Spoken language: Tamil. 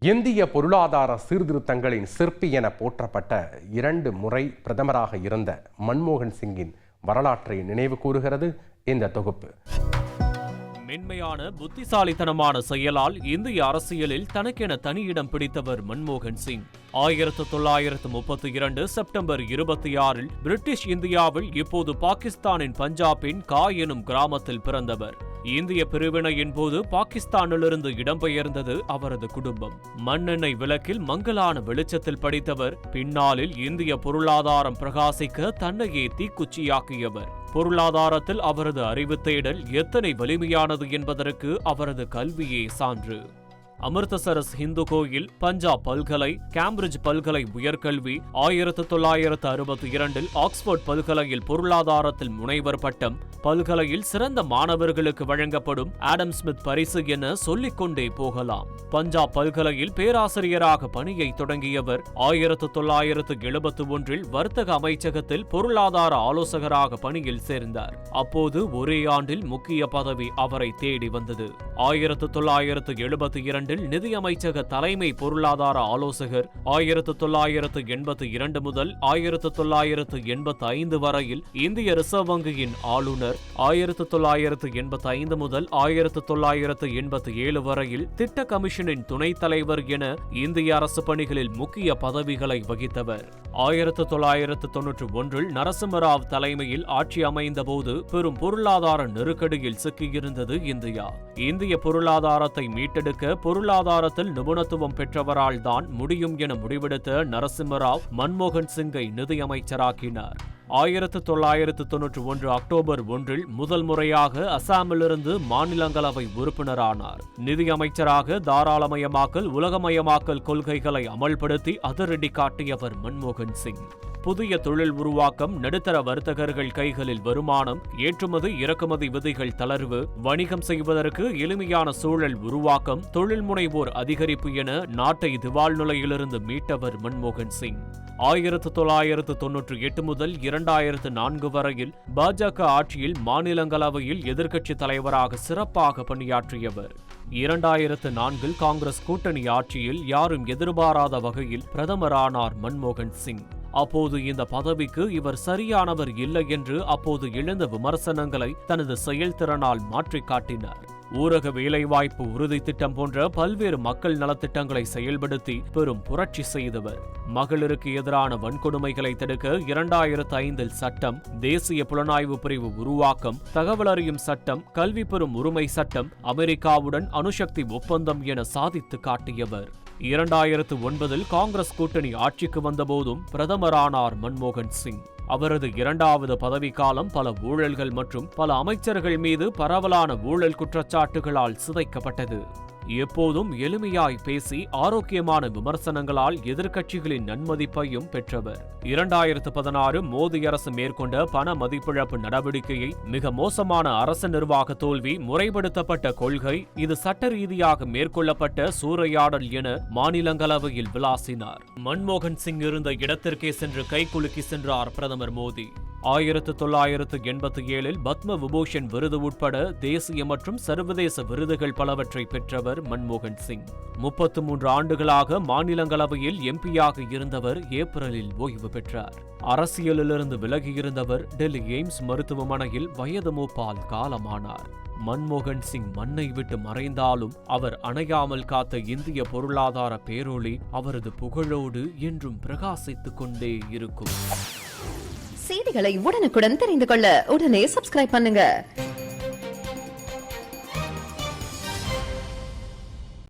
இந்திய பொருளாதார சீர்திருத்தங்களின் சிற்பி என போற்றப்பட்ட 2 முறை பிரதமராக இருந்த மன்மோகன் சிங்கின் வரலாற்றை நினைவு கூறுகிறது இந்த தொகுப்பு. மென்மையான புத்திசாலித்தனமான செயலால் இந்திய அரசியலில் தனக்கென தனியிடம் பிடித்தவர் மன்மோகன் சிங். 1932 செப்டம்பர் 26 பிரிட்டிஷ் இந்தியாவில் இப்போது பாகிஸ்தானின் பஞ்சாபின் கா எனும் கிராமத்தில் பிறந்தவர். இந்திய பிரிவினையின் போது பாகிஸ்தானிலிருந்து இடம்பெயர்ந்தது அவரது குடும்பம். மண்ணெண்ணெய் விளக்கில் மங்கலான வெளிச்சத்தில் படித்தவர் பின்னாளில் இந்திய பொருளாதாரம் பிரகாசிக்க தன்னையே தீக்குச்சியாக்கியவர். பொருளாதாரத்தில் அவரது அறிவு தேடல் எத்தனை வலிமையானது என்பதற்கு அவரது கல்வியே சான்று. அமிர்தசரஸ் இந்து கோயில், பஞ்சாப் பல்கலை, கேம்பிரிட்ஜ் பல்கலை உயர்கல்வி, 1962 ஆக்ஸ்போர்ட் பல்கலையில் பொருளாதாரத்தில் முனைவர் பட்டம், பல்கலையில் சிறந்த மாணவர்களுக்கு வழங்கப்படும் ஆடம் ஸ்மித் பரிசு என சொல்லிக்கொண்டே போகலாம். பஞ்சாப் பல்கலையில் பேராசிரியராக பணியை தொடங்கியவர் 1971 வர்த்தக அமைச்சகத்தில் பொருளாதார ஆலோசகராக பணியில் சேர்ந்தார். அப்போது ஒரே ஆண்டில் முக்கிய பதவி அவரை தேடி வந்தது. 1972 நிதியமைச்சக தலைமை பொருளாதார ஆலோசகர், 1982 முதல் 1985 வரையில் இந்திய ரிசர்வ் வங்கியின் ஆளுநர், 1985 முதல் 1987 வரையில் திட்ட கமிஷனின் துணைத் தலைவர் என இந்திய அரசு பணிகளில் முக்கிய பதவிகளை வகித்தவர். 1991 நரசிம்மராவ் தலைமையில் ஆட்சி அமைந்த போது பெரும் பொருளாதார நெருக்கடியில் சிக்கியிருந்தது இந்தியா. இந்திய பொருளாதாரத்தை மீட்டெடுக்க பொருளாதாரத்தில் நிபுணத்துவம் பெற்றவரால் தான் முடியும் என முடிவெடுத்த நரசிம்மராவ் மன்மோகன் சிங்கை நிதியமைச்சராக்கினார். 1991 அக்டோபர் 1 முதல் முறையாக அசாமிலிருந்து மாநிலங்களவை உறுப்பினரானார். நிதியமைச்சராக தாராளமயமாக்கல், உலகமயமாக்கல் கொள்கைகளை அமல்படுத்தி அதிரடி காட்டியவர் மன்மோகன் சிங். புதிய தொழில் உருவாக்கம், நடுத்தர வர்த்தகர்கள் கைகளில் வருமானம், ஏற்றுமதி இறக்குமதி விதிகள் தளர்வு, வணிகம் செய்வதற்கு எளிமையான சூழல் உருவாக்கம், தொழில் முனைவோர் அதிகரிப்பு என நாட்டை திவால் நிலையிலிருந்து மீட்டவர் மன்மோகன் சிங். 1998 முதல் 2004 வரையில் பாஜக ஆட்சியில் மாநிலங்களவையில் எதிர்க்கட்சி தலைவராக சிறப்பாக பணியாற்றியவர். 2004 காங்கிரஸ் கூட்டணி ஆட்சியில் யாரும் எதிர்பாராத வகையில் பிரதமரானார் மன்மோகன் சிங். அப்போது இந்த பதவிக்கு இவர் சரியானவர் இல்லை என்று அப்போது எழுந்த விமர்சனங்களை தனது செயல்திறனால் மாற்றிக் காட்டினார். ஊரக வேலைவாய்ப்பு உறுதி திட்டம் போன்ற பல்வேறு மக்கள் நலத்திட்டங்களை செயல்படுத்தி பெரும் புரட்சி செய்தவர். மகளிருக்கு எதிரான வன்கொடுமைகளை தடுக்க 2005 சட்டம், தேசிய புலனாய்வு பிரிவு உருவாக்கம், தகவல் அறியும் சட்டம், கல்வி பெறும் உரிமை சட்டம், அமெரிக்காவுடன் அணுசக்தி ஒப்பந்தம் என சாதித்து காட்டியவர். 2009 காங்கிரஸ் கூட்டணி ஆட்சிக்கு வந்தபோதும் பிரதமரானார் மன்மோகன் சிங். அவரது 2வது பதவிக்காலம் பல ஊழல்கள் மற்றும் பல அமைச்சர்கள் மீது பரவலான ஊழல் குற்றச்சாட்டுகளால் சிதைக்கப்பட்டது. எப்போதும் எளிமையாய் பேசி ஆரோக்கியமான விமர்சனங்களால் எதிர்க்கட்சிகளின் நன்மதிப்பையும் பெற்றவர். 2016 மோடி அரசு மேற்கொண்ட பண மதிப்பிழப்பு நடவடிக்கையை மிக மோசமான அரசு நிர்வாக தோல்வி, முறைப்படுத்தப்பட்ட கொள்கை, இது சட்ட ரீதியாக மேற்கொள்ளப்பட்ட சூறையாடல் என மாநிலங்களவையில் விளாசினார். மன்மோகன் சிங் இருந்த இடத்திற்கே சென்று கைகுலுக்கி சென்றார் பிரதமர் மோடி. 1987 பத்ம விபூஷன் விருது உட்பட தேசிய மற்றும் சர்வதேச விருதுகள் பலவற்றை பெற்றவர் மன்மோகன் சிங். 33 ஆண்டுகளாக மாநிலங்களவையில் எம்பியாக இருந்தவர் ஏப்ரலில் ஓய்வு பெற்றார். அரசியலிலிருந்து விலகியிருந்தவர் டெல்லி எய்ம்ஸ் மருத்துவமனையில் வயது மூப்பால் காலமானார். மன்மோகன் சிங் மண்ணை விட்டு மறைந்தாலும் அவர் அணையாமல் காத்த இந்திய பொருளாதார பேரொளி அவரது புகழோடு என்றும் பிரகாசித்துக் கொண்டே இருக்கும். செய்திகளை உடனுக்குடன் தெரிந்து கொள்ள உடனே சப்ஸ்கிரைப் பண்ணுங்க.